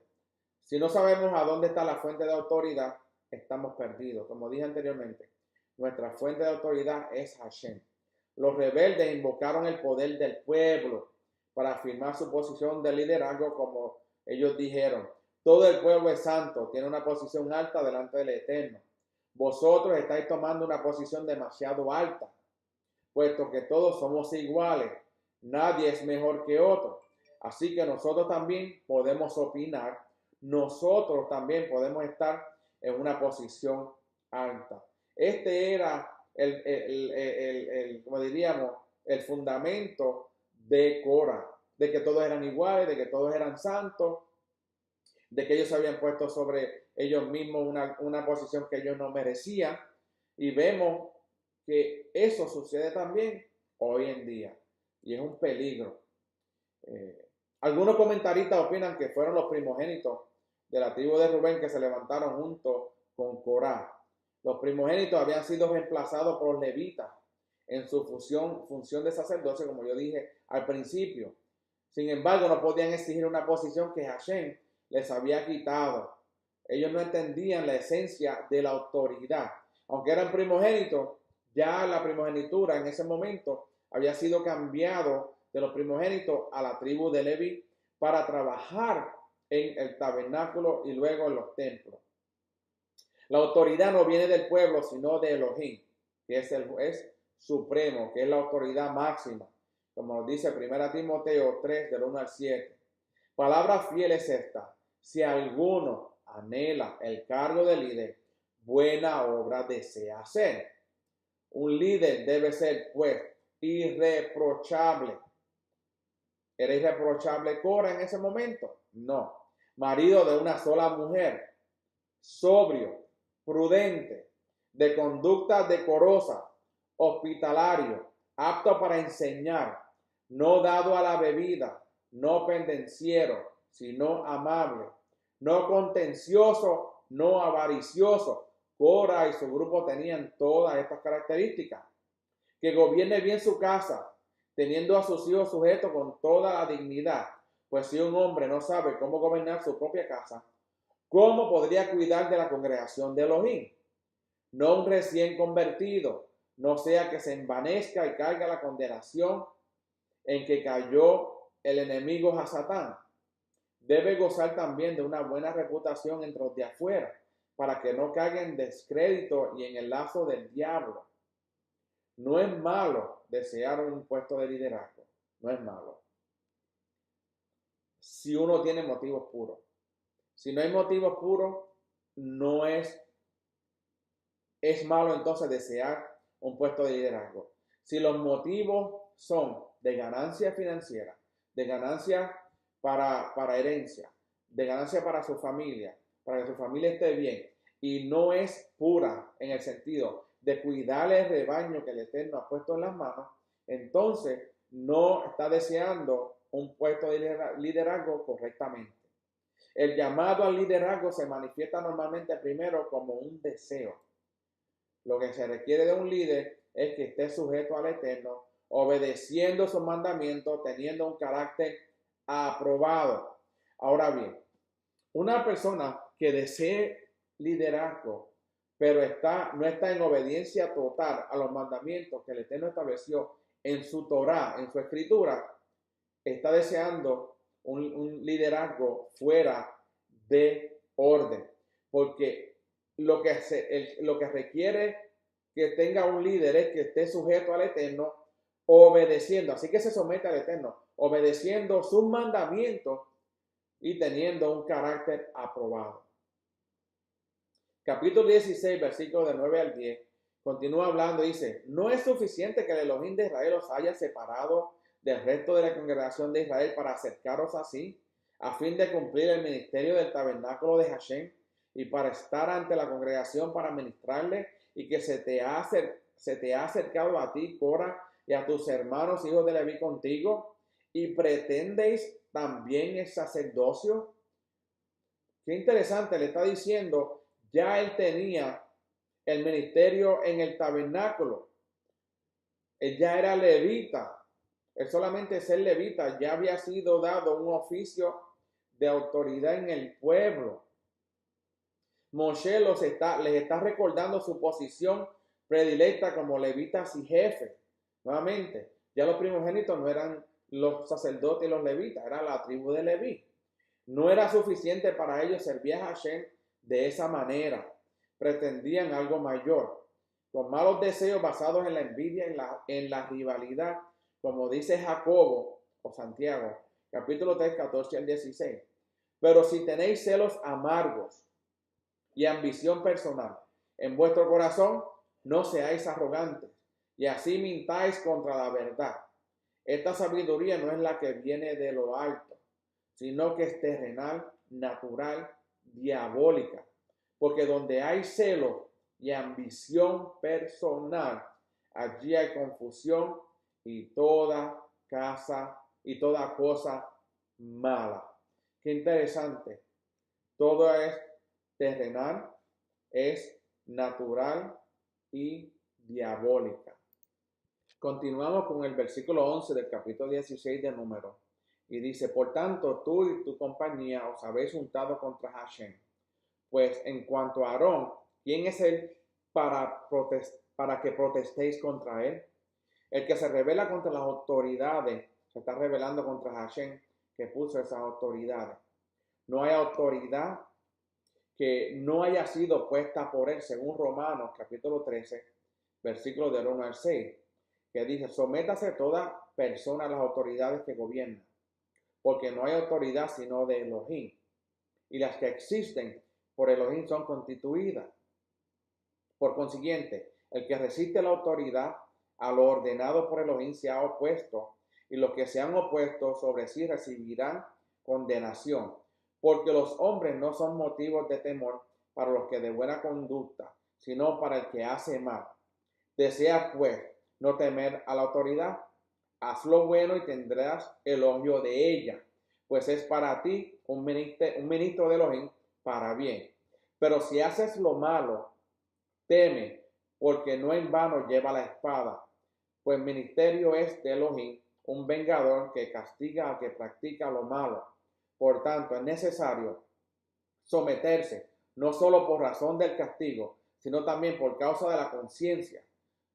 Si no sabemos a dónde está la fuente de autoridad, estamos perdidos. Como dije anteriormente, nuestra fuente de autoridad es Hashem. Los rebeldes invocaron el poder del pueblo para afirmar su posición de liderazgo, como ellos dijeron. Todo el pueblo es santo, tiene una posición alta delante del Eterno. Vosotros estáis tomando una posición demasiado alta, puesto que todos somos iguales. Nadie es mejor que otro. Así que nosotros también podemos opinar. Nosotros también podemos estar en una posición alta. Este era como diríamos, el fundamento de Corá, de que todos eran iguales, de que todos eran santos, de que ellos se habían puesto sobre ellos mismos una posición que ellos no merecían. Y vemos que eso sucede también hoy en día, y es un peligro. Algunos comentaristas opinan que fueron los primogénitos de la tribu de Rubén que se levantaron junto con Corá. Los primogénitos habían sido reemplazados por los levitas en su función de sacerdocio, como yo dije al principio. Sin embargo, no podían exigir una posición que Hashem les había quitado. Ellos no entendían la esencia de la autoridad. Aunque eran primogénitos, ya la primogenitura en ese momento había sido cambiado de los primogénitos a la tribu de Leví para trabajar en el tabernáculo y luego en los templos. La autoridad no viene del pueblo, sino de Elohim, que es el juez supremo, que es la autoridad máxima, como nos dice 1 Timoteo 3, del 1 al 7. Palabra fiel es esta: si alguno anhela el cargo de líder, buena obra desea hacer. Un líder debe ser, pues, irreprochable. ¿Era irreprochable Corá en ese momento? No. Marido de una sola mujer, sobrio, prudente, de conducta decorosa, hospitalario, apto para enseñar, no dado a la bebida, no pendenciero, sino amable, no contencioso, no avaricioso. Corá y su grupo tenían todas estas características. Que gobierne bien su casa, teniendo a sus hijos sujetos con toda la dignidad. Pues si un hombre no sabe cómo gobernar su propia casa, ¿cómo podría cuidar de la congregación de Elohim? No un recién convertido, no sea que se envanezca y caiga la condenación en que cayó el enemigo Hasatán, debe gozar también de una buena reputación entre los de afuera, para que no caiga en descrédito y en el lazo del diablo. No es malo desear un puesto de liderazgo, no es malo, si uno tiene motivos puros. Si no hay motivos puros, no es malo entonces desear un puesto de liderazgo. Si los motivos son de ganancia financiera, de ganancia para herencia, de ganancia para su familia, para que su familia esté bien, y no es pura en el sentido de cuidar el rebaño que el Eterno ha puesto en las manos, entonces no está deseando un puesto de liderazgo correctamente. El llamado al liderazgo se manifiesta normalmente primero como un deseo. Lo que se requiere de un líder es que esté sujeto al Eterno, obedeciendo sus mandamientos, teniendo un carácter aprobado. Ahora bien, una persona que desee liderazgo, pero no está en obediencia total a los mandamientos que el Eterno estableció en su Torá, en su escritura, está deseando un liderazgo fuera de orden, porque lo que requiere que tenga un líder es que esté sujeto al Eterno, obedeciendo, así que se somete al Eterno, obedeciendo sus mandamientos y teniendo un carácter aprobado. Capítulo 16, versículos de 9 al 10, continúa hablando y dice: no es suficiente que el Elohim de Israel os haya separado del resto de la congregación de Israel para acercaros así, a fin de cumplir el ministerio del tabernáculo de Hashem, y para estar ante la congregación para ministrarle, y que se te ha acercado a ti, Cora, y a tus hermanos hijos de Leví contigo, y pretendéis también el sacerdocio. Qué interesante, le está diciendo, ya él tenía el ministerio en el tabernáculo, él ya era levita. El solamente ser levita ya había sido dado un oficio de autoridad en el pueblo. Moshe les está recordando su posición predilecta como levitas y jefes. Nuevamente, ya los primogénitos no eran los sacerdotes y los levitas, era la tribu de Leví. No era suficiente para ellos servir a Hashem de esa manera. Pretendían algo mayor, con malos deseos basados en la envidia, en la rivalidad, como dice Jacobo o Santiago, capítulo 3, 14 al 16. Pero si tenéis celos amargos y ambición personal en vuestro corazón, no seáis arrogantes y así mintáis contra la verdad. Esta sabiduría no es la que viene de lo alto, sino que es terrenal, natural, diabólica. Porque donde hay celo y ambición personal, allí hay confusión y toda cosa mala. Qué interesante. Todo es terrenal, es natural y diabólica. Continuamos con el versículo 11 del capítulo 16 de Números. Y dice: por tanto, tú y tu compañía os habéis juntado contra Hashem. Pues en cuanto a Aarón, ¿quién es él para que protestéis contra él? El que se rebela contra las autoridades se está rebelando contra Hashem, que puso esas autoridades. No hay autoridad que no haya sido puesta por él, según Romanos capítulo 13, versículos del 1 al 6, que dice: sométase toda persona a las autoridades que gobiernan, porque no hay autoridad sino de Elohim, y las que existen por Elohim son constituidas. Por consiguiente, el que resiste la autoridad a lo ordenado por Elohim se ha opuesto, y los que se han opuesto sobre sí recibirán condenación, porque los hombres no son motivos de temor para los que de buena conducta, sino para el que hace mal. Desea pues no temer a la autoridad, haz lo bueno y tendrás elogio de ella, pues es para ti un ministro de Elohim para bien. Pero si haces lo malo, teme, porque no en vano lleva la espada, pues ministerio es de Elohim, un vengador que castiga al que practica lo malo. Por tanto, es necesario someterse, no solo por razón del castigo, sino también por causa de la conciencia,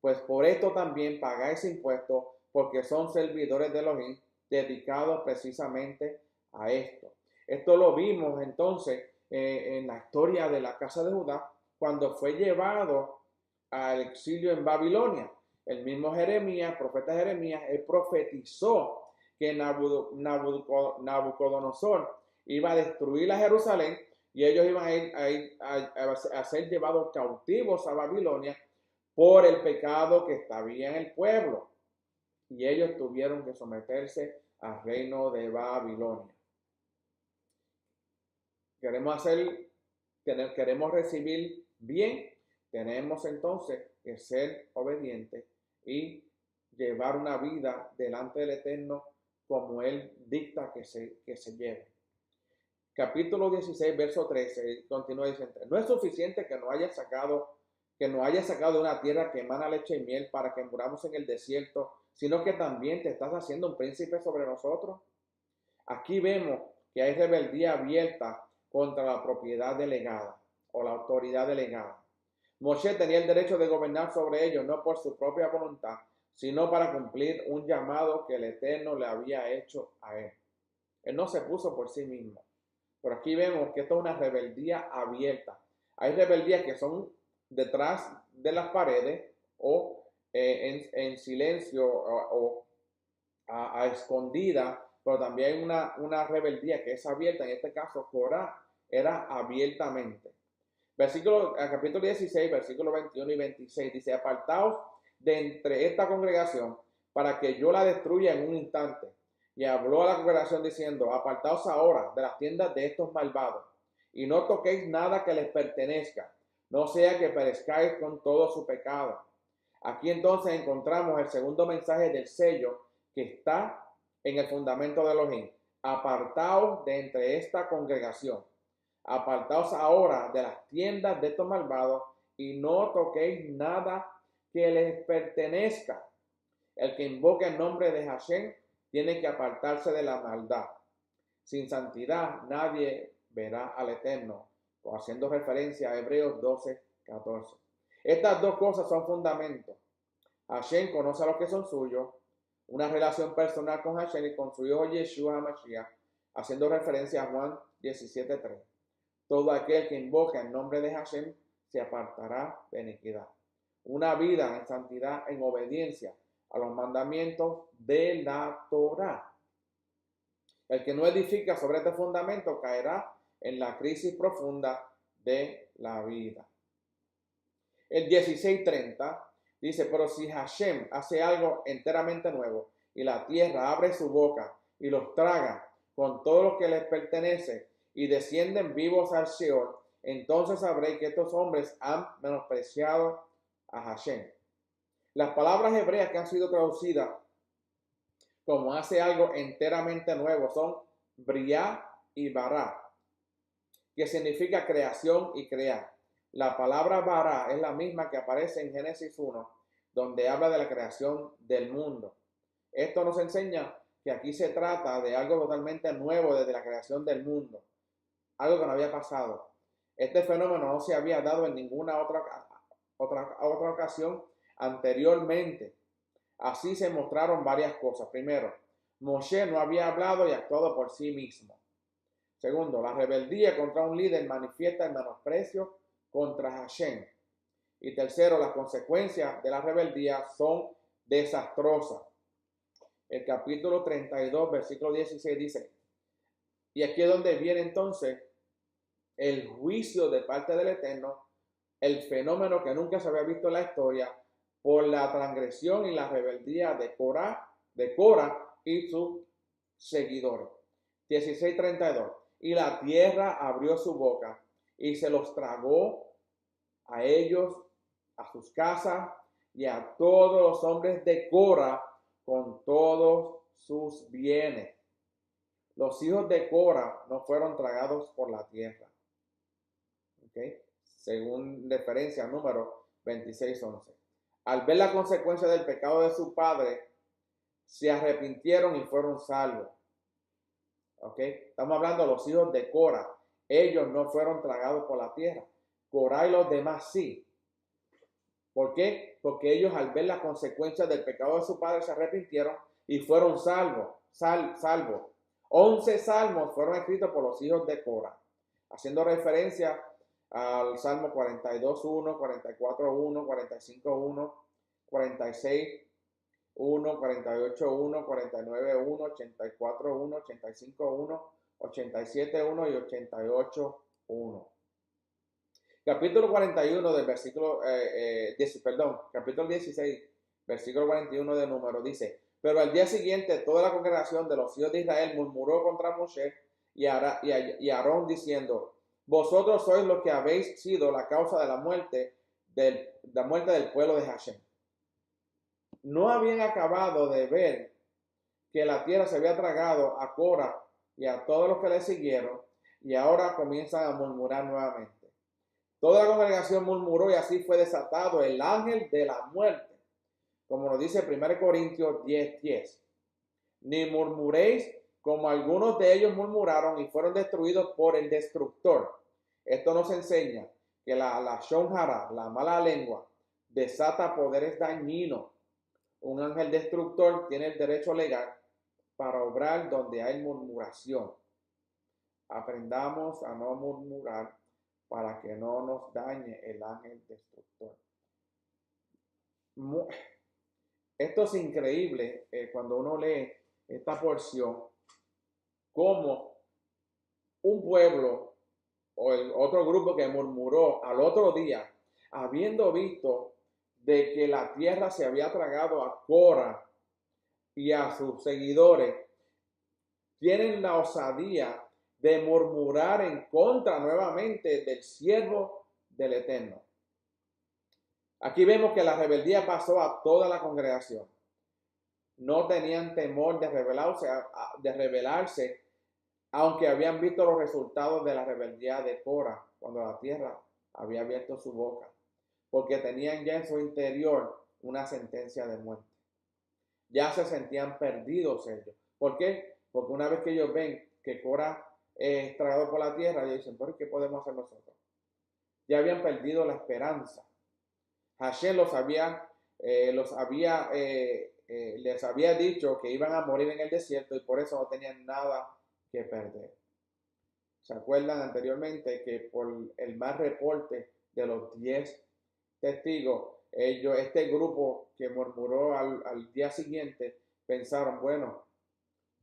pues por esto también pagáis impuestos, porque son servidores de Elohim, dedicado precisamente a esto. Esto lo vimos entonces en la historia de la casa de Judá, cuando fue llevado al exilio en Babilonia. El mismo Jeremías, profeta Jeremías, él profetizó que Nabucodonosor iba a destruir a Jerusalén y ellos iban a ser llevados cautivos a Babilonia por el pecado que había en el pueblo. Y ellos tuvieron que someterse al reino de Babilonia. Queremos recibir bien, tenemos entonces que ser obedientes y llevar una vida delante del Eterno como Él dicta que se lleve. Capítulo 16, verso 13, continúa diciendo: no es suficiente que nos haya sacado de una tierra que emana leche y miel para que muramos en el desierto, sino que también te estás haciendo un príncipe sobre nosotros. Aquí vemos que hay rebeldía abierta contra la propiedad delegada o la autoridad delegada. Moshe tenía el derecho de gobernar sobre ellos, no por su propia voluntad, sino para cumplir un llamado que el Eterno le había hecho a él. Él no se puso por sí mismo. Pero aquí vemos que esto es una rebeldía abierta. Hay rebeldías que son detrás de las paredes o en silencio o a escondida, pero también hay una rebeldía que es abierta. En este caso, Corá era abiertamente. Capítulo 16, versículos 21 y 26 dice: apartaos de entre esta congregación para que yo la destruya en un instante. Y habló a la congregación diciendo: apartaos ahora de las tiendas de estos malvados y no toquéis nada que les pertenezca, no sea que perezcáis con todo su pecado. Aquí entonces encontramos el segundo mensaje del sello que está en el fundamento de Elohim: apartaos de entre esta congregación. Apartaos ahora de las tiendas de estos malvados y no toquéis nada que les pertenezca. El que invoque el nombre de Hashem tiene que apartarse de la maldad. Sin santidad nadie verá al Eterno, haciendo referencia a Hebreos 12, 14. Estas dos cosas son fundamentos. Hashem conoce a los que son suyos, una relación personal con Hashem y con su hijo Yeshua HaMashiach, haciendo referencia a Juan 17:3. Todo aquel que invoca el nombre de Hashem se apartará de iniquidad. Una vida en santidad, en obediencia a los mandamientos de la Torá. El que no edifica sobre este fundamento caerá en la crisis profunda de la vida. El 16:30 dice: pero si Hashem hace algo enteramente nuevo y la tierra abre su boca y los traga con todo lo que les pertenece y descienden vivos al Sheol, entonces sabréis que estos hombres han menospreciado a Hashem. Las palabras hebreas que han sido traducidas como hace algo enteramente nuevo son briá y bará, que significa creación y crear. La palabra bará es la misma que aparece en Génesis 1, donde habla de la creación del mundo. Esto nos enseña que aquí se trata de algo totalmente nuevo desde la creación del mundo, algo que no había pasado. Este fenómeno no se había dado en ninguna otra ocasión anteriormente. Así se mostraron varias cosas. Primero, Moshe no había hablado y actuado por sí mismo. Segundo, la rebeldía contra un líder manifiesta el menosprecio contra Hashem. Y tercero, las consecuencias de la rebeldía son desastrosas. El capítulo 32, versículo 16 dice: y aquí es donde viene entonces el juicio de parte del Eterno, el fenómeno que nunca se había visto en la historia por la transgresión y la rebeldía de Corá y sus seguidores. 16:32. Y la tierra abrió su boca y se los tragó a ellos, a sus casas y a todos los hombres de Corá con todos sus bienes. Los hijos de Corá no fueron tragados por la tierra. ¿Okay? Según referencia número 26:11. Al ver la consecuencia del pecado de su padre, se arrepintieron y fueron salvos. ¿Okay? Estamos hablando de los hijos de Corá. Ellos no fueron tragados por la tierra. Corá y los demás sí. ¿Por qué? Porque ellos al ver las consecuencias del pecado de su padre se arrepintieron y fueron salvos. salvos. 11 salmos fueron escritos por los hijos de Cora, haciendo referencia al Salmo 42.1, 44.1, 45.1, 46.1, 48.1, 49.1, 84.1, 85.1, 87.1 y 88.1. Capítulo 41 del versículo, capítulo 16, versículo 41 de Números dice: pero al día siguiente toda la congregación de los hijos de Israel murmuró contra Moshe y Aarón diciendo: vosotros sois los que habéis sido la causa de la muerte del pueblo de Hashem. No habían acabado de ver que la tierra se había tragado a Cora y a todos los que le siguieron, y ahora comienzan a murmurar nuevamente. Toda la congregación murmuró y así fue desatado el ángel de la muerte, como nos dice 1 Corintios 10:10. Ni murmuréis como algunos de ellos murmuraron y fueron destruidos por el destructor. Esto nos enseña que la lashon hara, la mala lengua, desata poderes dañinos. Un ángel destructor tiene el derecho legal para obrar donde hay murmuración. Aprendamos a no murmurar para que no nos dañe el ángel destructor. Esto es increíble cuando uno lee esta porción, como un pueblo o el otro grupo que murmuró al otro día, habiendo visto de que la tierra se había tragado a Cora y a sus seguidores, tienen la osadía de murmurar en contra nuevamente del siervo del Eterno. Aquí vemos que la rebeldía pasó a toda la congregación. No tenían temor de rebelarse, aunque habían visto los resultados de la rebeldía de Cora cuando la tierra había abierto su boca, porque tenían ya en su interior una sentencia de muerte. Ya se sentían perdidos ellos. ¿Por qué? Porque una vez que ellos ven que Cora es tragado por la tierra, ellos dicen: ¿pero qué podemos hacer nosotros? Ya habían perdido la esperanza. Hashem les había dicho que iban a morir en el desierto y por eso no tenían nada que perder. ¿Se acuerdan anteriormente que por el mal reporte de los 10 testigos, este grupo que murmuró al día siguiente, pensaron: bueno,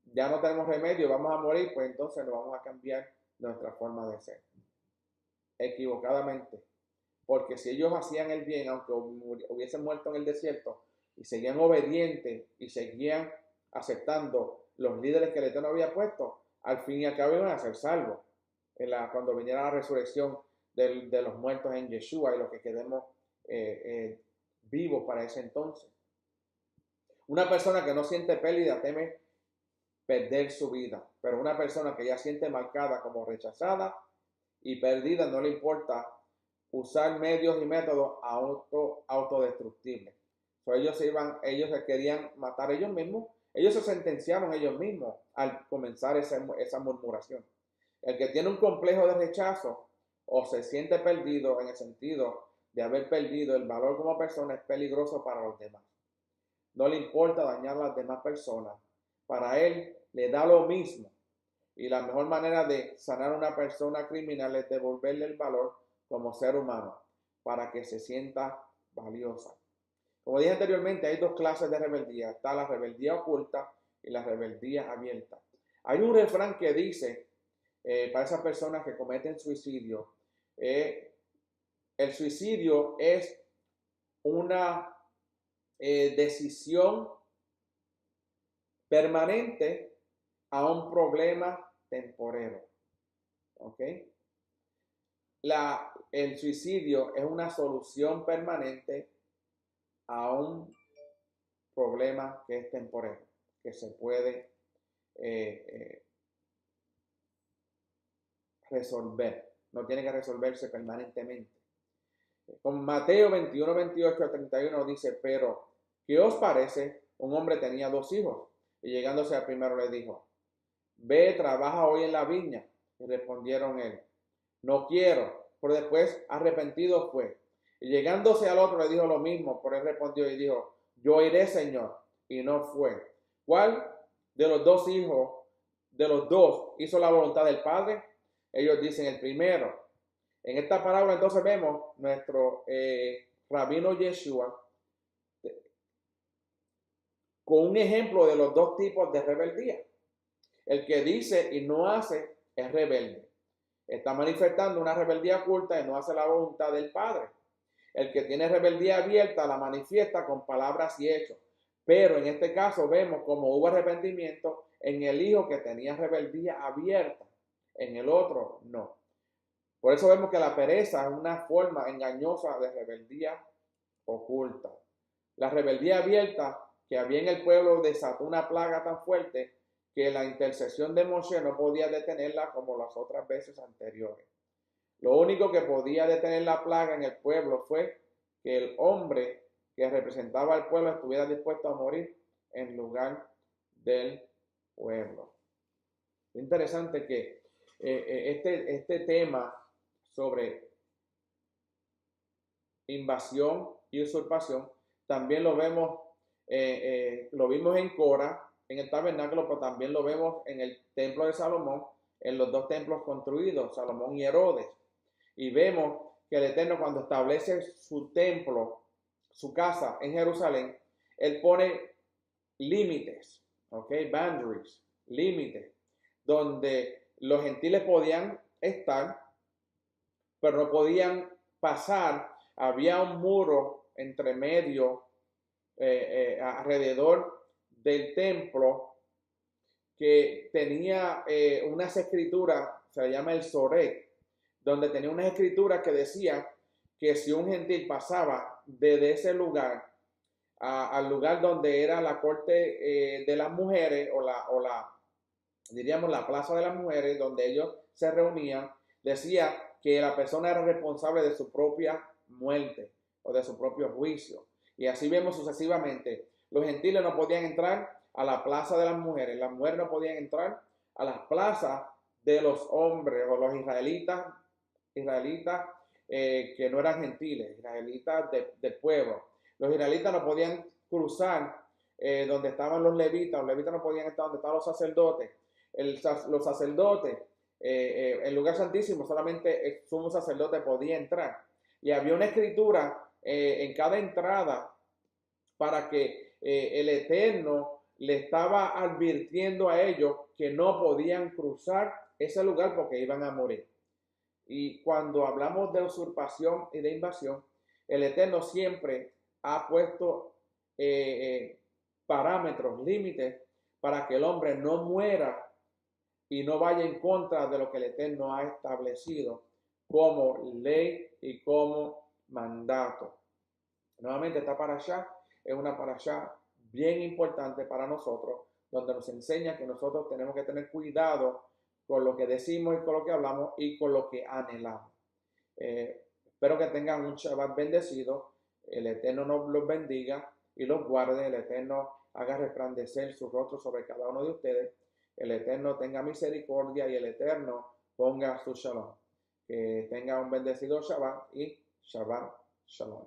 ya no tenemos remedio, vamos a morir, pues entonces nos vamos a cambiar nuestra forma de ser? Equivocadamente. Porque si ellos hacían el bien, aunque hubiesen muerto en el desierto, y seguían obedientes y seguían aceptando los líderes que el Eterno había puesto, al fin y al cabo iban a ser salvos cuando viniera la resurrección de los muertos en Yeshua y los que quedemos vivos para ese entonces. Una persona que no siente pérdida teme perder su vida, pero una persona que ya siente marcada como rechazada y perdida, no le importa usar medios y métodos autodestructibles. Ellos se querían matar ellos mismos, ellos se sentenciaron ellos mismos al comenzar esa murmuración. El que tiene un complejo de rechazo o se siente perdido en el sentido de haber perdido el valor como persona es peligroso para los demás. No le importa dañar a las demás personas. Para él le da lo mismo. Y la mejor manera de sanar a una persona criminal es devolverle el valor como ser humano para que se sienta valiosa. Como dije anteriormente, hay dos clases de rebeldía. Está la rebeldía oculta y la rebeldía abierta. Hay un refrán que dice, para esas personas que cometen suicidio, el suicidio es una decisión permanente a un problema temporero. ¿Ok? El suicidio es una solución permanente a un problema que es temporero, que se puede resolver. No tiene que resolverse permanentemente. Con Mateo 21, 28 al 31 dice: pero, ¿qué os parece? Un hombre tenía 2 hijos, y llegándose al primero le dijo: ve, trabaja hoy en la viña. Y respondieron él: no quiero. Pero después, arrepentido fue. Y llegándose al otro le dijo lo mismo, pero él respondió y dijo: yo iré, Señor. Y no fue. ¿Cuál de los dos hijos, de los dos, hizo la voluntad del Padre? Ellos dicen el primero. En esta parábola entonces vemos nuestro rabino Yeshua con un ejemplo de los dos tipos de rebeldía. El que dice y no hace es rebelde. Está manifestando una rebeldía oculta y no hace la voluntad del Padre. El que tiene rebeldía abierta la manifiesta con palabras y hechos. Pero en este caso vemos como hubo arrepentimiento en el hijo que tenía rebeldía abierta. En el otro no. Por eso vemos que la pereza es una forma engañosa de rebeldía oculta. La rebeldía abierta que había en el pueblo desató una plaga tan fuerte que la intercesión de Moshe no podía detenerla como las otras veces anteriores. Lo único que podía detener la plaga en el pueblo fue que el hombre que representaba al pueblo estuviera dispuesto a morir en lugar del pueblo. Es interesante que este tema sobre invasión y usurpación también lo vemos, lo vimos en Cora, en el tabernáculo, pero también lo vemos en el templo de Salomón, en los dos templos construidos, Salomón y Herodes. Y vemos que el Eterno, cuando establece su templo, su casa en Jerusalén, Él pone límites, boundaries, límites, donde los gentiles podían estar, pero no podían pasar. Había un muro entre medio, alrededor del templo, que tenía unas escrituras, se llama el Sorek, donde tenía unas escrituras que decían que si un gentil pasaba desde ese lugar al lugar donde era la corte de las mujeres diríamos la plaza de las mujeres, donde ellos se reunían, decía que la persona era responsable de su propia muerte o de su propio juicio. Y así vemos sucesivamente. Los gentiles no podían entrar a la plaza de las mujeres no podían entrar a las plazas de los hombres o los israelitas que no eran gentiles, israelitas del pueblo. Los israelitas no podían cruzar donde estaban los levitas no podían estar donde estaban los sacerdotes. Los sacerdotes, el lugar santísimo, solamente el sumo sacerdote podía entrar. Y había una escritura en cada entrada para que el Eterno le estaba advirtiendo a ellos que no podían cruzar ese lugar porque iban a morir. Y cuando hablamos de usurpación y de invasión, el Eterno siempre ha puesto parámetros, límites, para que el hombre no muera y no vaya en contra de lo que el Eterno ha establecido como ley y como mandato. Nuevamente, esta parashá es una parashá bien importante para nosotros, donde nos enseña que nosotros tenemos que tener cuidado con lo que decimos y con lo que hablamos y con lo que anhelamos. Espero que tengan un Shabbat bendecido. El Eterno nos los bendiga y los guarde. El Eterno haga resplandecer su rostro sobre cada uno de ustedes. El Eterno tenga misericordia y el Eterno ponga su shalom. Que tenga un bendecido Shabbat y Shabbat Shalom.